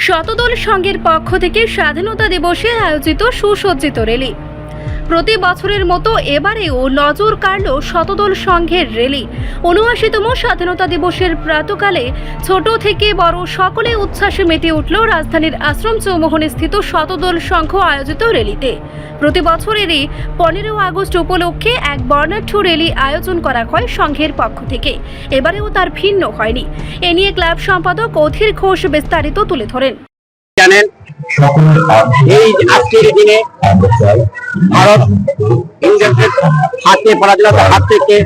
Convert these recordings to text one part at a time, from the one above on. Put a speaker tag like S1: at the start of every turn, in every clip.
S1: শতদল সংঘের পক্ষ থেকে স্বাধীনতা দিবসে আয়োজিত সুসজ্জিত র্যালি। প্রতি বছরের মতো এবারেও নজর কাড়ল শতদল সংঘের র্যালি। ৭৯তম স্বাধীনতা দিবসের প্রাতকালে ছোট থেকে বড় সকলে উচ্ছ্বাসে মেতে উঠল রাজধানীর আশ্রম চৌমোহনে স্থিত শতদল সংঘ আয়োজিত র্যালিতে। প্রতি বছরেরই ১৫ আগস্ট উপলক্ষে এক বর্ণাঢ্য র্যালি আয়োজন করা হয় সংঘের পক্ষ থেকে। এবারেও তার ভিন্ন হয়নি। এ নিয়ে ক্লাব সম্পাদক অধীর ঘোষ বিস্তারিত তুলে ধরেন।
S2: জানেন, এই আজকের দিনে ভারত ইংরেজদের হাতে পরাধীনতার হাত থেকে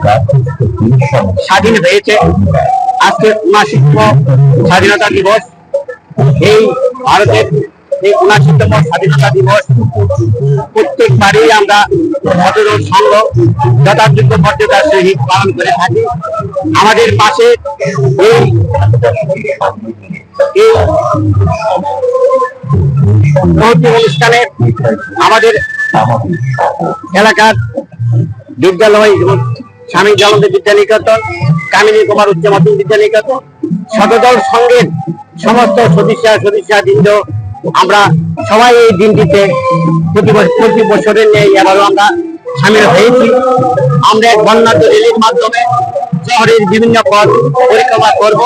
S2: স্বাধীন হয়েছে। আজকে ৭৯তম স্বাধীনতা দিবস। এই ভারতের এই ৭৯তম স্বাধীনতা দিবস প্রত্যেকবারই আমরা শতদল সংঘ যথাযোগ্য মর্যাদার সহিত পালন করে থাকি। আমাদের পাশে এই অনুষ্ঠানে আমাদের এলাকার বিদ্যালয় স্বামী জলন্ধর বিদ্যানিকেতন, কামিনী কুমার উচ্চ মাধ্যমিক বিদ্যানিকেতন, শতদল সংঘের সমস্ত সদস্যবৃন্দ আমরা সবাই এই দিনটিতে প্রতি বছরের নিয়ে এবারও আমরা সামিল হয়েছি। আমরা এক বর্ণাঢ্য র্যালির মাধ্যমে শহরের বিভিন্ন পথ পরিক্রমা করব।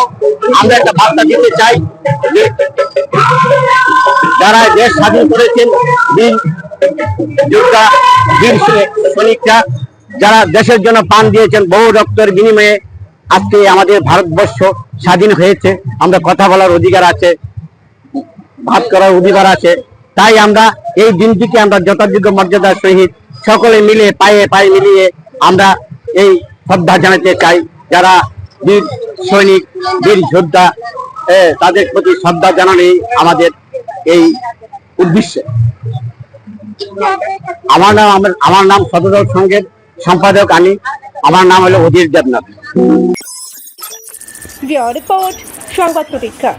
S2: আমরা একটা বার্তা দিতে চাই, যারা দেশ স্বাধীন করেছেন, বীর যোদ্ধা, বীর সৈনিকরা, যারা দেশের জন্য প্রাণ দিয়েছেন, বহু রক্তের বিনিময়ে আজকে আমাদের ভারতবর্ষ স্বাধীন হয়েছে। আমরা কথা বলার অধিকার আছে, ভাত করার অধিকার আছে। তাই আমরা এই দিনটিকে আমরা যথাযোগ্য মর্যাদার সহিত সকলে মিলে পায়ে পায়ে মিলিয়ে আমরা এই শ্রদ্ধা জানাতে চাই। যারা বীর সৈনিক, বীর যোদ্ধা, তাদের প্রতি শ্রদ্ধা জানানোই আমাদের এই উদ্দেশ্য। আমার নাম শতদল সংঘের সম্পাদক আমি। আমার নাম হলো অধীর দেবনাথ।
S1: রিপোর্ট সংবাদ প্রতীক্ষা।